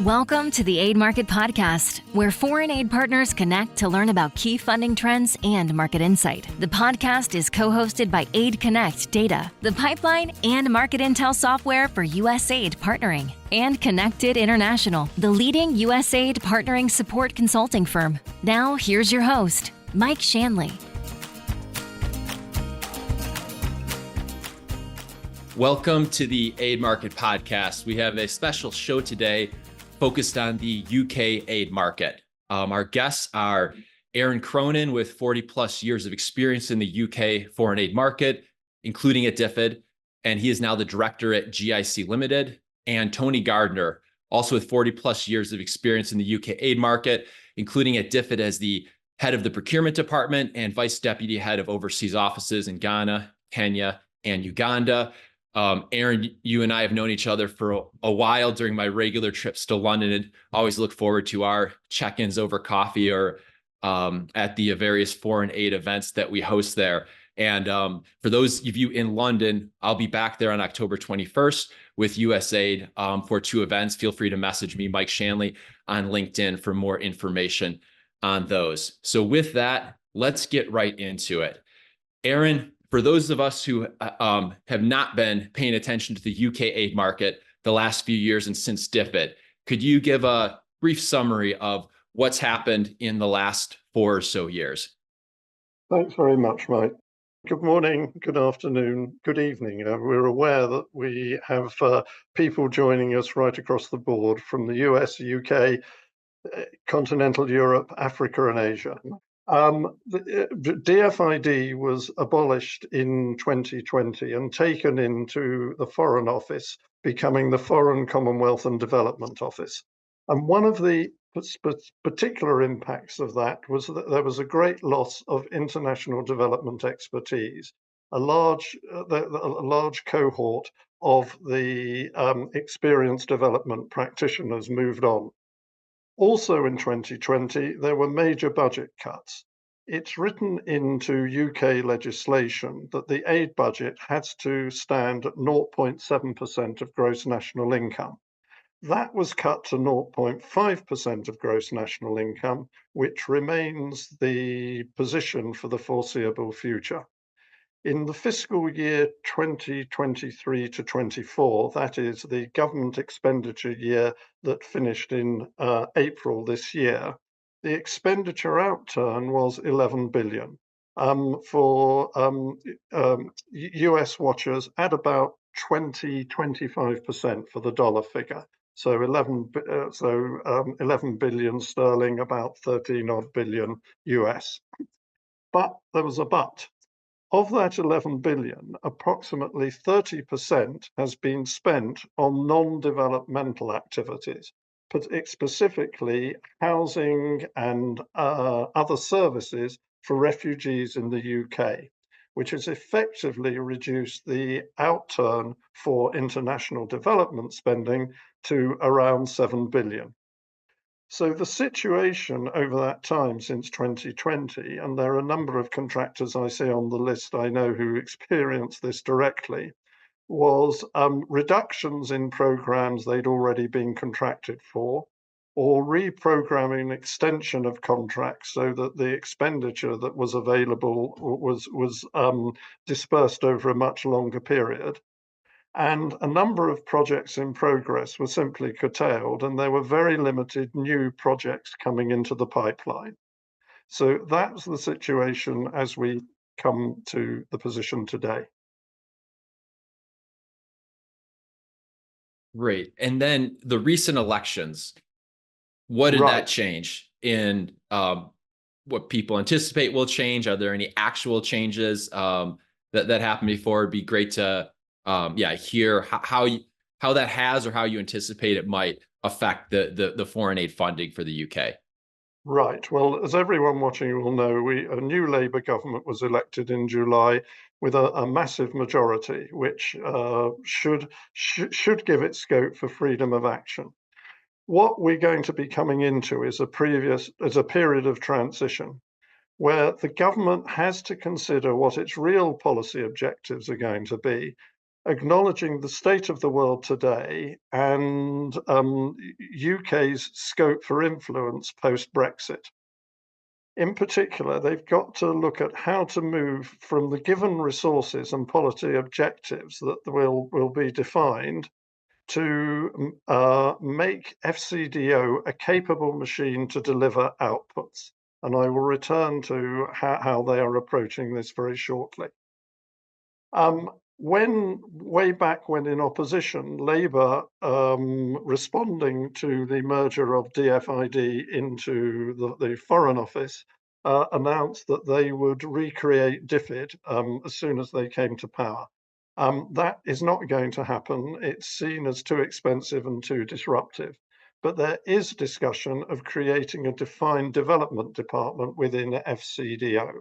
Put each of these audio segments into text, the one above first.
Welcome to the Aid Market Podcast, where foreign aid partners connect to learn about key funding trends and market insight. The podcast is co-hosted by Aid Connect Data, the pipeline and market intel software for USAID partnering, and Connected International, the leading USAID partnering support consulting firm. Now, here's your host, Mike Shanley. Welcome to the Aid Market Podcast. We have a special show today focused on the UK aid market. Our guests are Aron Cronin with 40 plus years of experience in the UK foreign aid market, including at DFID, and he is now the director at GIC Limited, and Tony Gardner, also with 40 plus years of experience in the UK aid market, including at DFID as the head of the procurement department and vice deputy head of overseas offices in Ghana, Kenya, and Uganda. Aron, you and I have known each other for a while during my regular trips to London, and always look forward to our check-ins over coffee or at the various foreign aid events that we host there. And for those of you in London, I'll be back there on October 21st with USAID for two events. Feel free to message me, Mike Shanley, on LinkedIn for more information on those. So with that, let's get right into it. Aron, for those of us who have not been paying attention to the UK aid market the last few years and since DFID, could you give a brief summary of what's happened in the last 4 or so years? Thanks very much, Mike. Good morning, good afternoon, good evening. We're aware that we have people joining us right across the board from the US, UK, continental Europe, Africa, and Asia. The DFID was abolished in 2020 and taken into the Foreign Office, becoming the Foreign, Commonwealth and Development Office. And one of the particular impacts of that was that there was a great loss of international development expertise. A large cohort of the experienced development practitioners moved on. Also in 2020, there were major budget cuts. It's written into UK legislation that the aid budget has to stand at 0.7% of gross national income. That was cut to 0.5% of gross national income, which remains the position for the foreseeable future. In the fiscal year 2023 to 24, that is the government expenditure year that finished in April this year, the expenditure outturn was 11 billion. For US watchers, at about 25% for the dollar figure. So 11 billion sterling, about 13 odd billion US. But there was a but. Of that 11 billion, approximately 30% has been spent on non-developmental activities, but specifically housing and other services for refugees in the UK, which has effectively reduced the outturn for international development spending to around 7 billion. So the situation over that time since 2020, and there are a number of contractors I see on the list I know who experienced this directly, was reductions in programs they'd already been contracted for, or reprogramming extension of contracts so that the expenditure that was available was dispersed over a much longer period. And a number of projects in progress were simply curtailed, and there were very limited new projects coming into the pipeline. So that's the situation as we come to the position today. Great. And then the recent elections, what did that change in what people anticipate will change? Are there any actual changes that happened before? It'd be great to hear how that has or how you anticipate it might affect the foreign aid funding for the UK. Right. Well, as everyone watching will know, a new Labour government was elected in July with a massive majority, which should give it scope for freedom of action. What we're going to be coming into is a period of transition, where the government has to consider what its real policy objectives are going to be, acknowledging the state of the world today and UK's scope for influence post-Brexit. In particular, they've got to look at how to move from the given resources and policy objectives that will be defined to make FCDO a capable machine to deliver outputs. And I will return to how they are approaching this very shortly. Way back when in opposition, Labour, responding to the merger of DFID into the Foreign Office, announced that they would recreate DFID as soon as they came to power. That is not going to happen. It's seen as too expensive and too disruptive. But there is discussion of creating a defined development department within FCDO.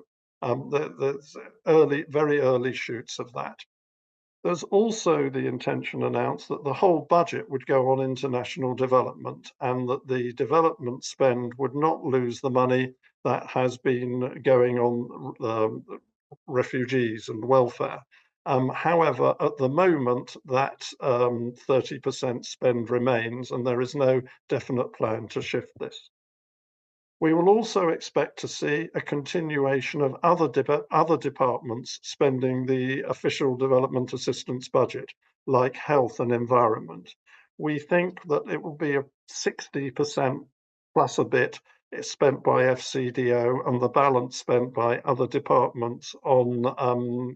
There's very early shoots of that. There's also the intention announced that the whole budget would go on international development and that the development spend would not lose the money that has been going on refugees and welfare. However, at the moment, that 30% spend remains, and there is no definite plan to shift this. We will also expect to see a continuation of other departments spending the official development assistance budget, like health and environment. We think that it will be a 60% plus a bit spent by FCDO and the balance spent by other departments on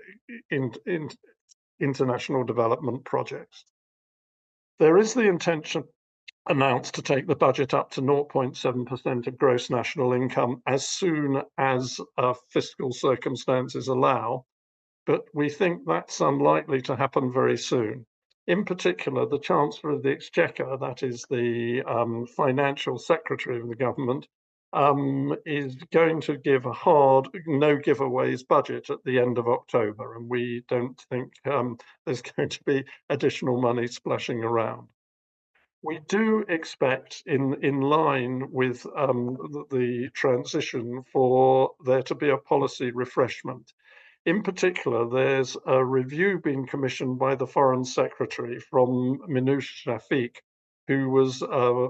international development projects. There is the intention announced to take the budget up to 0.7% of gross national income as soon as fiscal circumstances allow, but we think that's unlikely to happen very soon. In particular, the Chancellor of the Exchequer, that is the financial secretary of the government, is going to give a hard no giveaways budget at the end of October, and we don't think there's going to be additional money splashing around. We do expect, in line with the transition, for there to be a policy refreshment. In particular, there's a review being commissioned by the Foreign Secretary from Minouche Shafik, who was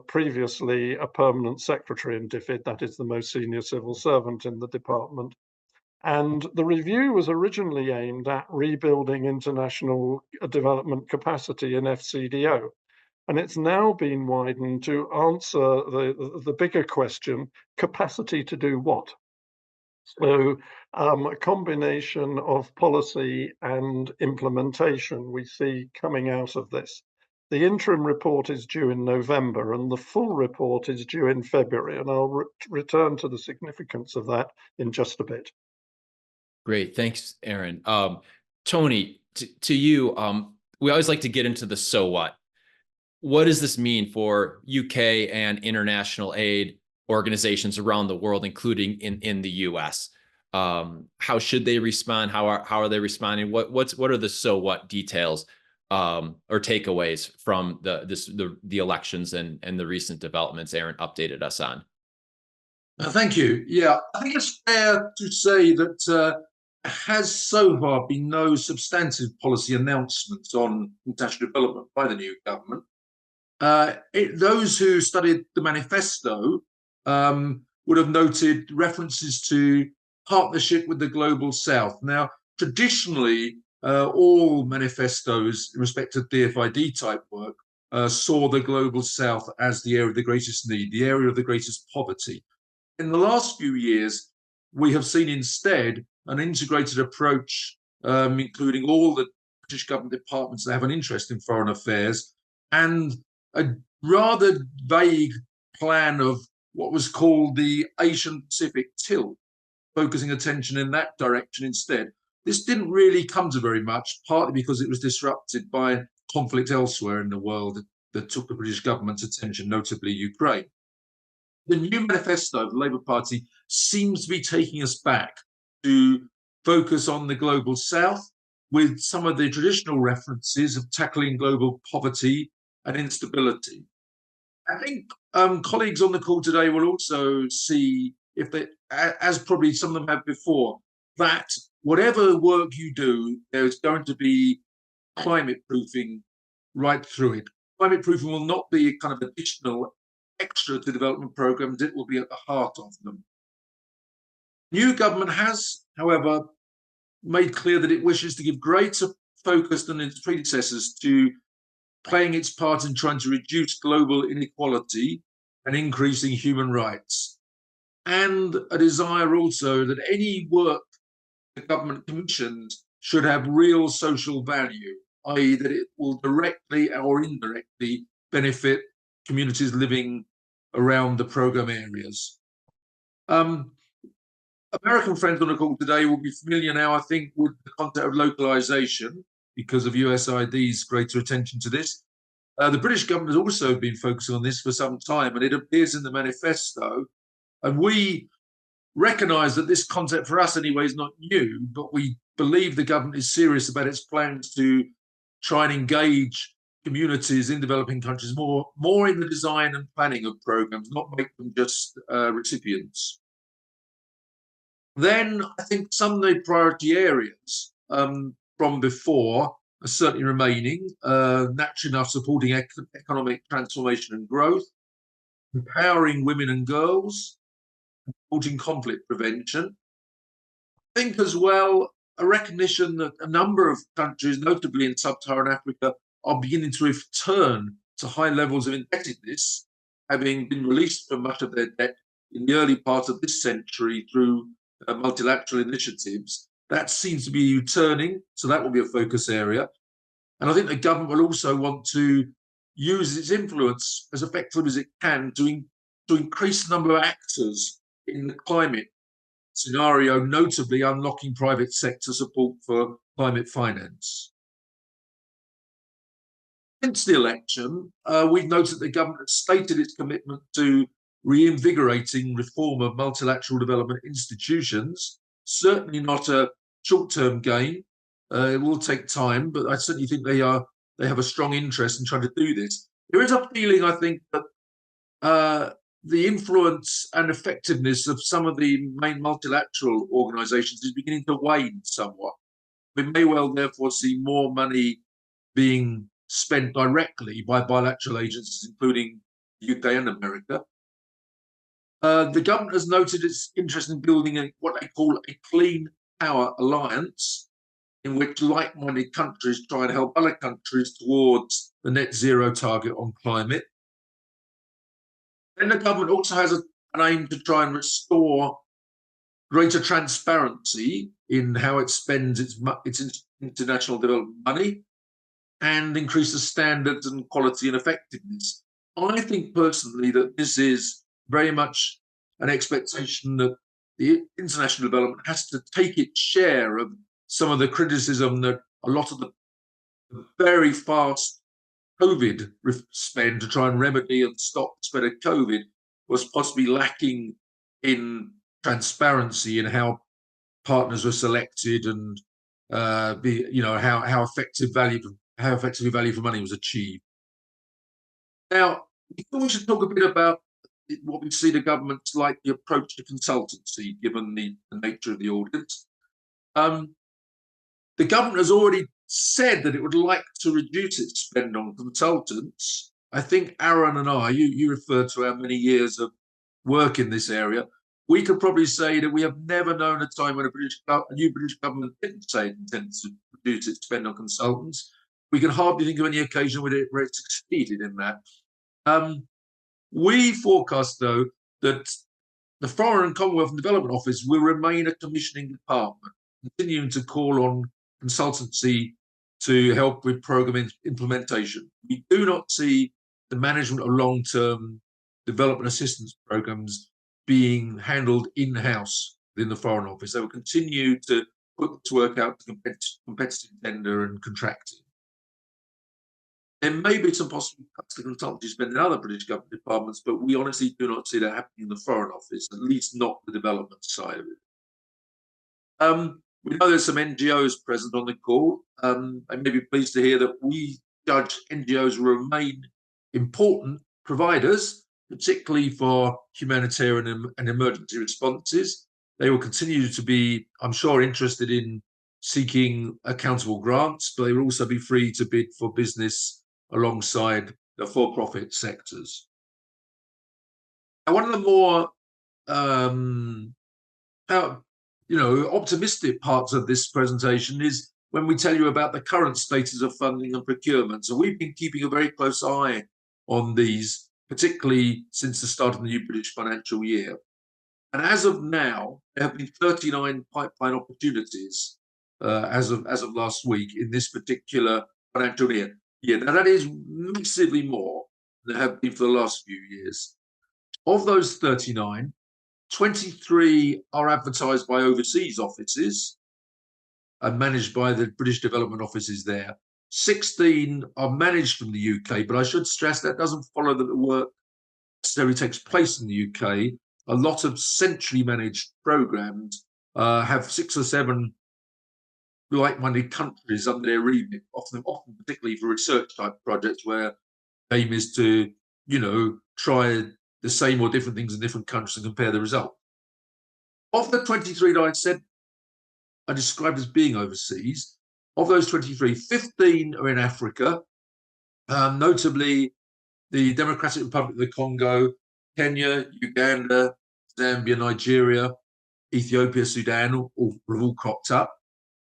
previously a permanent secretary in DFID, that is the most senior civil servant in the department. And the review was originally aimed at rebuilding international development capacity in FCDO. And it's now been widened to answer the bigger question, capacity to do what? So a combination of policy and implementation we see coming out of this. The interim report is due in November and the full report is due in February. And I'll return to the significance of that in just a bit. Great, thanks, Aron. Tony, to you, we always like to get into the so what. What does this mean for UK and international aid organizations around the world, including in the US? How should they respond? How are they responding? What are the so what details or takeaways from the elections and the recent developments Aron updated us on? Thank you. Yeah, I think it's fair to say that there has so far been no substantive policy announcements on international development by the new government. Those who studied the manifesto would have noted references to partnership with the Global South. Now, traditionally, all manifestos in respect to DFID type work saw the Global South as the area of the greatest need, the area of the greatest poverty. In the last few years, we have seen instead an integrated approach, including all the British government departments that have an interest in foreign affairs, and a rather vague plan of what was called the Asian Pacific tilt, focusing attention in that direction instead. This didn't really come to very much, partly because it was disrupted by conflict elsewhere in the world that took the British government's attention, notably Ukraine. The new manifesto of the Labour Party seems to be taking us back to focus on the Global South, with some of the traditional references of tackling global poverty and instability. I think colleagues on the call today will also see, if they, as probably some of them have before, that whatever work you do, there's going to be climate proofing right through it. Climate proofing will not be a kind of additional extra to development programs, it will be at the heart of them. New government has, however, made clear that it wishes to give greater focus than its predecessors to playing its part in trying to reduce global inequality and increasing human rights, and a desire also that any work the government commissions should have real social value, i.e. that it will directly or indirectly benefit communities living around the program areas. American friends on the call today will be familiar now, I think, with the concept of localization because of USAID's greater attention to this. The British government has also been focusing on this for some time, and it appears in the manifesto. And we recognise that this concept, for us anyway, is not new, but we believe the government is serious about its plans to try and engage communities in developing countries more in the design and planning of programs, not make them just recipients. Then I think some of the priority areas from before are certainly remaining, naturally enough supporting economic transformation and growth, empowering women and girls, supporting conflict prevention. I think as well a recognition that a number of countries, notably in sub-Saharan Africa, are beginning to return to high levels of indebtedness, having been released from much of their debt in the early part of this century through multilateral initiatives. That seems to be returning, so that will be a focus area. And I think the government will also want to use its influence as effectively as it can to increase the number of actors in the climate scenario, notably unlocking private sector support for climate finance. Since the election, we've noted the government has stated its commitment to reinvigorating reform of multilateral development institutions. Certainly not a short-term gain. It will take time, but I certainly think they have a strong interest in trying to do this. There is a feeling, I think, that the influence and effectiveness of some of the main multilateral organisations is beginning to wane somewhat. We may well therefore see more money being spent directly by bilateral agencies, including the UK and America. The government has noted its interest in building what they call a clean power alliance, in which like-minded countries try and help other countries towards the net zero target on climate. Then the government also has an aim to try and restore greater transparency in how it spends its international development money and increase the standards and quality and effectiveness. I think personally that this is very much an expectation that the international development has to take its share of some of the criticism that a lot of the very fast COVID spend to try and remedy and stop the spread of COVID was possibly lacking in transparency in how partners were selected and how effectively value for money was achieved. Now, we should talk a bit about what we see the government's likely approach to consultancy, given the nature of the audience. The government has already said that it would like to reduce its spend on consultants. I think Aron and I, you referred to our many years of work in this area. We could probably say that we have never known a time when a new British government didn't say it intended to reduce its spend on consultants. We can hardly think of any occasion where it succeeded in that. We forecast, though, that the Foreign and Commonwealth and Development Office will remain a commissioning department, continuing to call on consultancy to help with program implementation. We do not see the management of long-term development assistance programs being handled in-house within the Foreign Office. They will continue to put this work out to competitive tender and contracting. There may be some possible cuts to consultancy spend in other British government departments, but we honestly do not see that happening in the Foreign Office, at least not the development side of it. We know there's some NGOs present on the call. I may be pleased to hear that we judge NGOs will remain important providers, particularly for humanitarian and emergency responses. They will continue to be, I'm sure, interested in seeking accountable grants, but they will also be free to bid for business alongside the for-profit sectors. And one of the more optimistic parts of this presentation is when we tell you about the current status of funding and procurement. So we've been keeping a very close eye on these, particularly since the start of the new British financial year. And as of now, there have been 39 pipeline opportunities as of last week in this particular financial year. Now that is massively more than there have been for the last few years. Of those 39, 23 are advertised by overseas offices and managed by the British development offices there. 16 are managed from the UK, but I should stress that doesn't follow that the work necessarily takes place in the UK. A lot of centrally managed programs have 6 or 7 like-minded countries under their remit, often particularly for research type projects where the aim is to, try the same or different things in different countries and compare the result. Of the 23 that I described as being overseas, of those 23, 15 are in Africa, notably the Democratic Republic of the Congo, Kenya, Uganda, Zambia, Nigeria, Ethiopia, Sudan, all cropped up.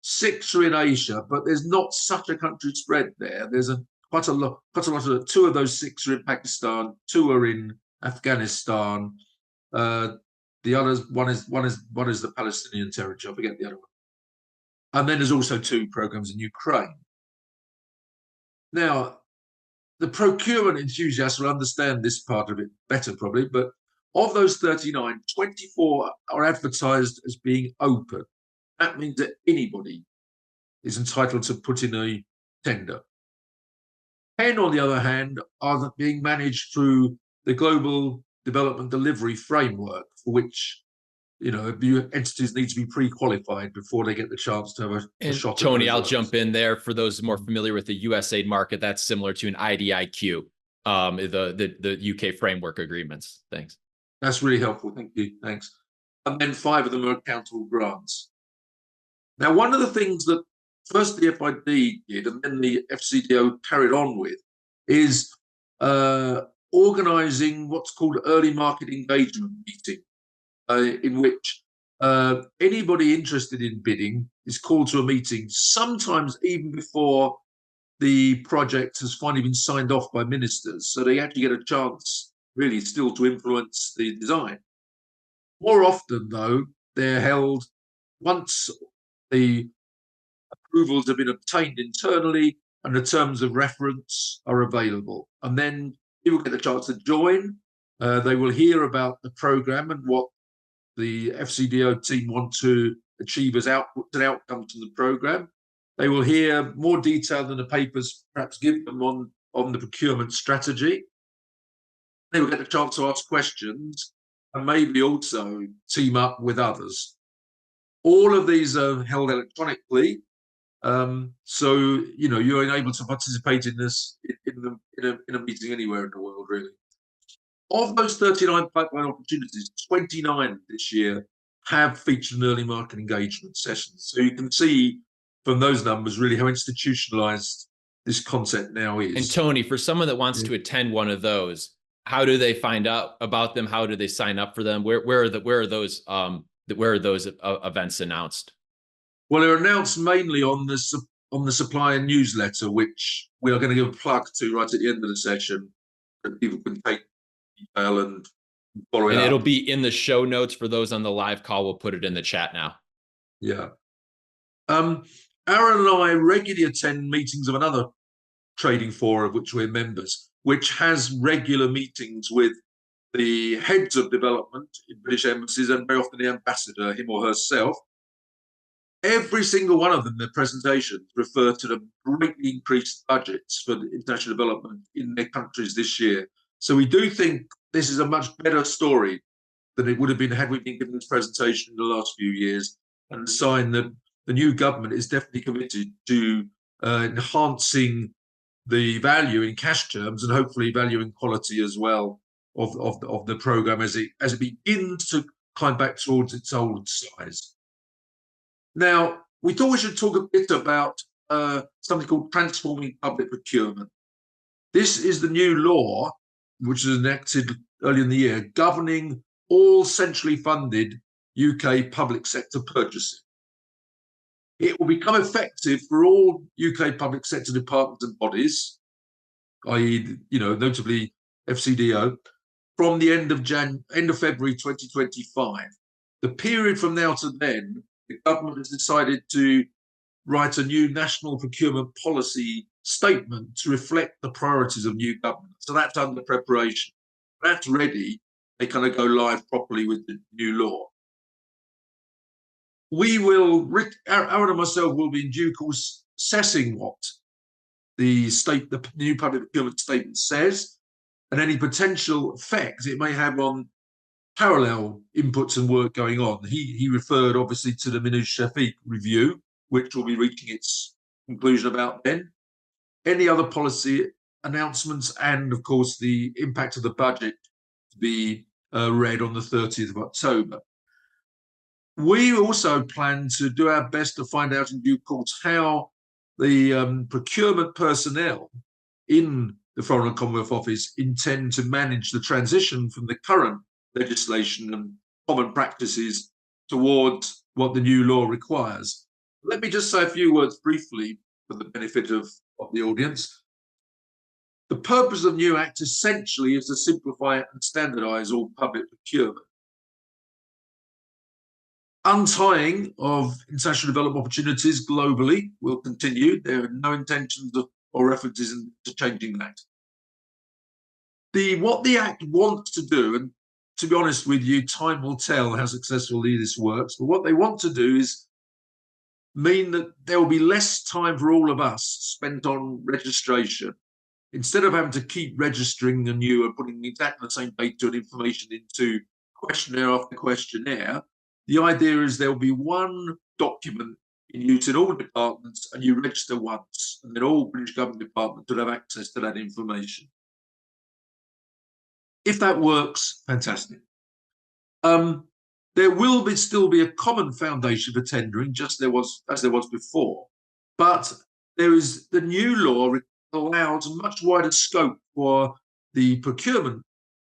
6 are in Asia, but there's not such a country spread there. There's quite a lot of 2 of those 6 are in Pakistan, 2 are in Afghanistan. The others, one is the Palestinian territory. I forget the other one. And then there's also 2 programs in Ukraine. Now, the procurement enthusiasts will understand this part of it better probably, but of those 39, 24 are advertised as being open. That means that anybody is entitled to put in a tender. 10, on the other hand, are being managed through the Global Development Delivery Framework, for which entities need to be pre-qualified before they get the chance to have a shot. Tony, I'll jump in there. For those more familiar with the USAID market, that's similar to an IDIQ, the UK framework agreements. Thanks. That's really helpful. Thank you. Thanks. And then 5 of them are accountable grants. Now, one of the things that first the DFID did and then the FCDO carried on with is organising what's called early market engagement meeting, in which anybody interested in bidding is called to a meeting, sometimes even before the project has finally been signed off by ministers. So they actually get a chance, really, still to influence the design. More often, though, they're held once the approvals have been obtained internally and the terms of reference are available. And then people get the chance to join. They will hear about the programme and what the FCDO team want to achieve as outputs and outcomes to the programme. They will hear more detail than the papers perhaps give them on the procurement strategy. They will get the chance to ask questions and maybe also team up with others. All of these are held electronically, so you're able to participate in this in a meeting anywhere in the world, really. Of those 39 pipeline opportunities, 29 this year have featured an early market engagement session. So you can see from those numbers really how institutionalized this concept now is. And Tony, for someone that wants to attend one of those, how do they find out about them? How do they sign up for them? Where are those events announced? Well, they're announced mainly on the supplier newsletter, which we are going to give a plug to right at the end of the session, that people can take detail and follow it up. It'll be in the show notes for those on the live call. We'll put it in the chat now. Yeah. Aron and I regularly attend meetings of another trading forum of which we're members, which has regular meetings with the heads of development in British embassies and very often the ambassador, him or herself. Every single one of them, their presentations refer to the greatly increased budgets for international development in their countries this year. So we do think this is a much better story than it would have been had we been given this presentation in the last few years, and a sign that the new government is definitely committed to enhancing the value in cash terms and hopefully value in quality as well of the programme as it begins to climb back towards its old size. Now, we thought we should talk a bit about something called transforming public procurement. This is the new law, which was enacted earlier in the year, governing all centrally funded UK public sector purchasing. It will become effective for all UK public sector departments and bodies, i.e., notably FCDO, from the end of February 2025. The period from now to then, the government has decided to write a new national procurement policy statement to reflect the priorities of new government. So that's under preparation. That's ready. They kind of go live properly with the new law. We will, Aron and myself will be in due course assessing what the new public procurement statement says and any potential effects it may have on parallel inputs and work going on. He referred obviously to the Minouche Shafik review, which will be reaching its conclusion about then. Any other policy announcements and, of course, the impact of the budget to be read on the 30th of October. We also plan to do our best to find out in due course how the procurement personnel in the Foreign and Commonwealth Office intend to manage the transition from the current legislation and common practices towards what the new law requires. Let me just say a few words briefly for the benefit of the audience. The purpose of the new Act essentially is to simplify and standardise all public procurement. Untying of international development opportunities globally will continue. There are no intentions or references to changing that. What the Act wants to do, and to be honest with you, time will tell how successfully this works, but what they want to do is mean that there will be less time for all of us spent on registration. Instead of having to keep registering anew and putting exactly the same data and information into questionnaire after questionnaire, the idea is there will be one document in use in all departments and you register once, and then all British government departments will have access to that information. If that works, fantastic. There will still be a common foundation for tendering, just as there was before, but there is the new law allows a much wider scope for the procurement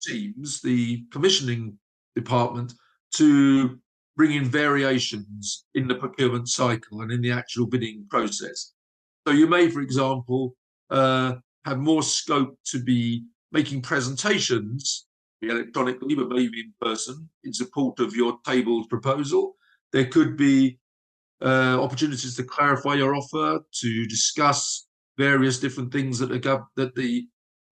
teams, the commissioning department, to bring in variations in the procurement cycle and in the actual bidding process. So you may, for example, have more scope to be making presentations electronically, but maybe in person, in support of your tabled proposal. There could be opportunities to clarify your offer, to discuss various different things that the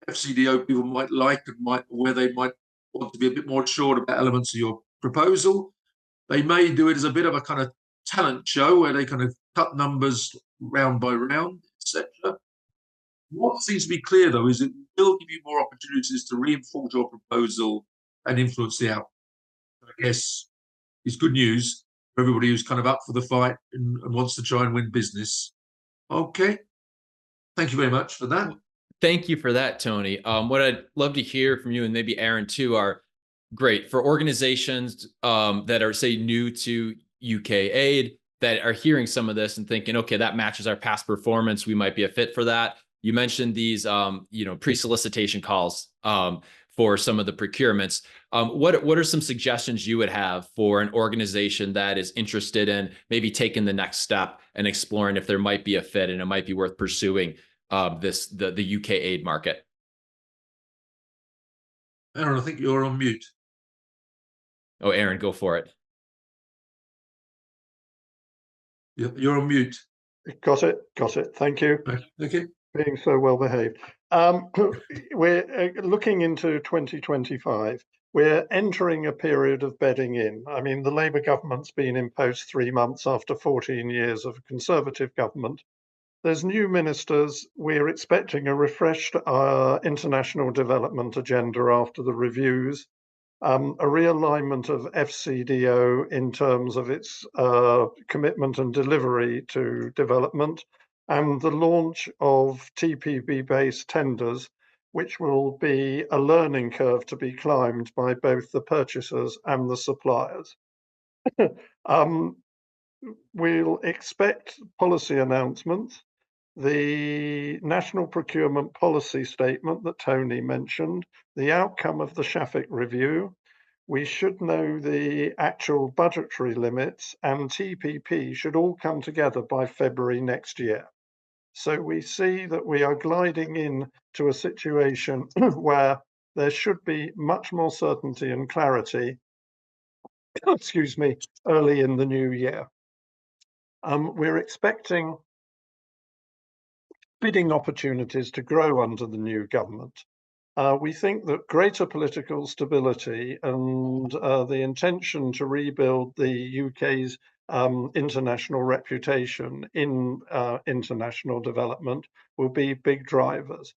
FCDO people might like and where they might want to be a bit more assured about elements of your proposal. They may do it as a bit of a kind of talent show where they kind of cut numbers round by round, etc. What seems to be clear, though, is it will give you more opportunities to reinforce your proposal and influence the outcome. I guess it's good news for everybody who's kind of up for the fight and wants to try and win business. Okay. Thank you very much for that. Thank you for that, Tony. What I'd love to hear from you, and maybe Aron too, are great for organizations that are, say, new to UK aid, that are hearing some of this and thinking, okay, that matches our past performance. We might be a fit for that. You mentioned these, pre-solicitation calls for some of the procurements. What are some suggestions you would have for an organization that is interested in maybe taking the next step and exploring if there might be a fit and it might be worth pursuing the UK aid market? Aron, I think you're on mute. Oh, Aron, go for it. You're on mute. Got it. Thank you. Okay. Being so well behaved. We're looking into 2025. We're entering a period of bedding in. I mean, the Labour government's been in post 3 months after 14 years of Conservative government. There's new ministers. We're expecting a refreshed international development agenda after the reviews, a realignment of FCDO in terms of its commitment and delivery to development, and the launch of TPB-based tenders, which will be a learning curve to be climbed by both the purchasers and the suppliers. we'll expect policy announcements, the National Procurement Policy Statement that Tony mentioned, the outcome of the Shafik review. We should know the actual budgetary limits, and TPP should all come together by February next year. So we see that we are gliding into a situation where there should be much more certainty and clarity, excuse me, early in the new year. We're expecting bidding opportunities to grow under the new government. We think that greater political stability and the intention to rebuild the UK's international reputation in international development will be big drivers.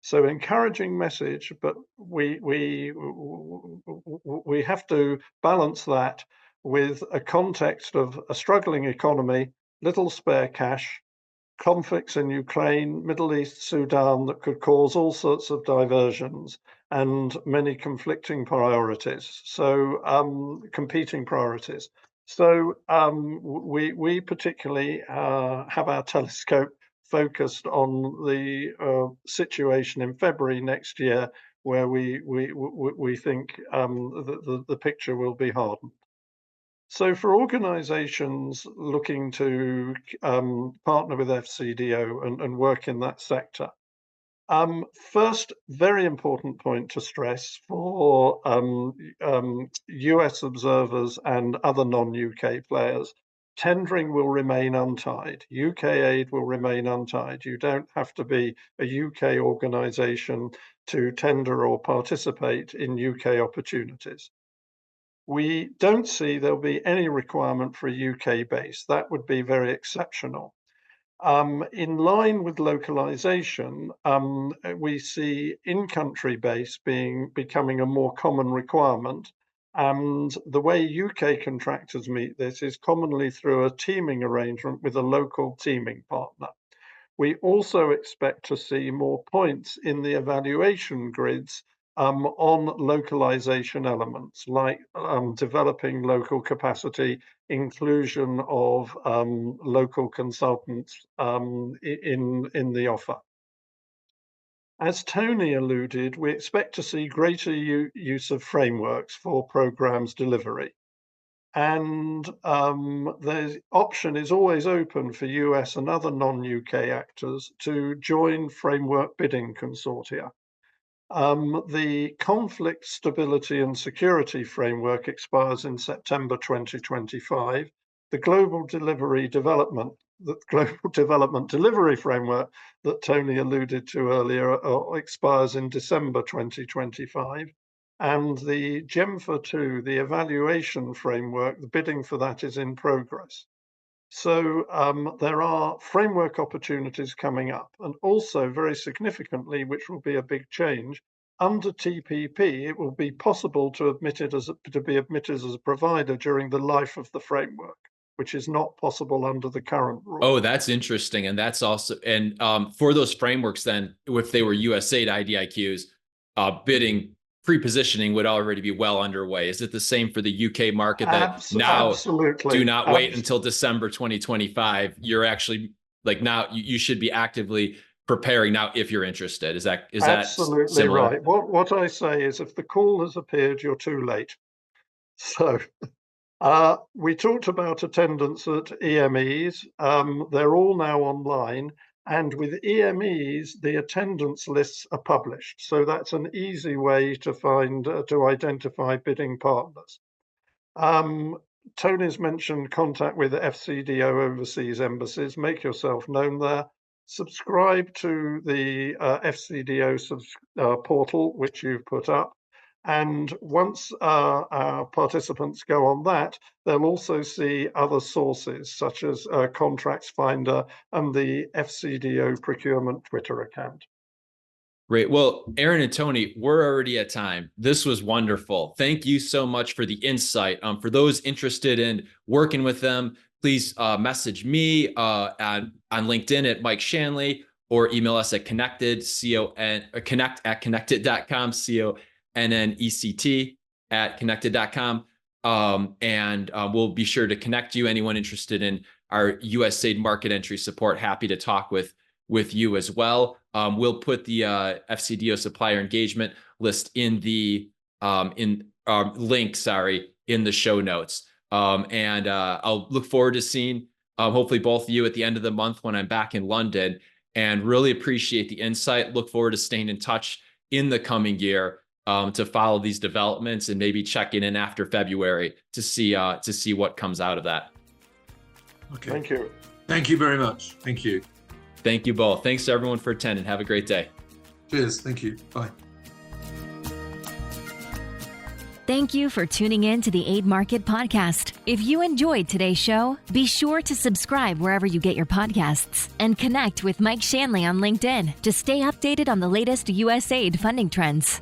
So encouraging message, but we have to balance that with a context of a struggling economy, little spare cash, conflicts in Ukraine, Middle East, Sudan that could cause all sorts of diversions and many conflicting priorities. So competing priorities. So we particularly have our telescope focused on the situation in February next year, where we think the picture will be hardened. So for organizations looking to partner with FCDO and work in that sector, first, very important point to stress for US observers and other non-UK players, tendering will remain untied. UK aid will remain untied. You don't have to be a UK organization to tender or participate in UK opportunities. We don't see there'll be any requirement for a UK base. That would be very exceptional. In line with localization, we see in-country base becoming a more common requirement. And the way UK contractors meet this is commonly through a teaming arrangement with a local teaming partner. We also expect to see more points in the evaluation grids on localization elements, like developing local capacity, inclusion of local consultants in the offer. As Tony alluded, we expect to see greater use of frameworks for programs delivery. And the option is always open for US and other non-UK actors to join framework bidding consortia. The Conflict Stability and Security Framework expires in September 2025. The Global Development Delivery Framework that Tony alluded to earlier expires in December 2025. And the GEMFA 2, the evaluation framework, the bidding for that is in progress. So there are framework opportunities coming up, and also very significantly, which will be a big change, under TPP, it will be possible to be admitted as a provider during the life of the framework, which is not possible under the current rule. Oh, that's interesting. And that's also, and for those frameworks, then, if they were USAID IDIQs, bidding pre-positioning would already be well underway. Is it the same for the UK market that now absolutely. Do not wait until December 2025? You're actually like now you should be actively preparing now if you're interested. Is that absolutely similar? Right? What I say is, if the call has appeared, you're too late. So we talked about attendance at EMEs. They're all now online. And with EMEs, the attendance lists are published. So that's an easy way to to identify bidding partners. Tony's mentioned contact with FCDO overseas embassies. Make yourself known there. Subscribe to the FCDO portal, which you've put up. And once our participants go on that, they'll also see other sources, such as Contracts Finder and the FCDO procurement Twitter account. Great. Well, Aron and Tony, we're already at time. This was wonderful. Thank you so much for the insight. For those interested in working with them, please message me on LinkedIn at Mike Shanley, or email us at connect@connected.com, CONNECT@connected.com. And we'll be sure to connect you. Anyone interested in our USAID market entry support, happy to talk with you as well. We'll put the FCDO supplier engagement list in the link, in the show notes. And I'll look forward to seeing hopefully both of you at the end of the month when I'm back in London, and really appreciate the insight. Look forward to staying in touch in the coming year to follow these developments, and maybe checking in after February to see what comes out of that. Okay. Thank you. Thank you very much. Thank you. Thank you both. Thanks to everyone for attending. Have a great day. Cheers. Thank you. Bye. Thank you for tuning in to the Aid Market Podcast. If you enjoyed today's show, be sure to subscribe wherever you get your podcasts and connect with Mike Shanley on LinkedIn to stay updated on the latest USAID funding trends.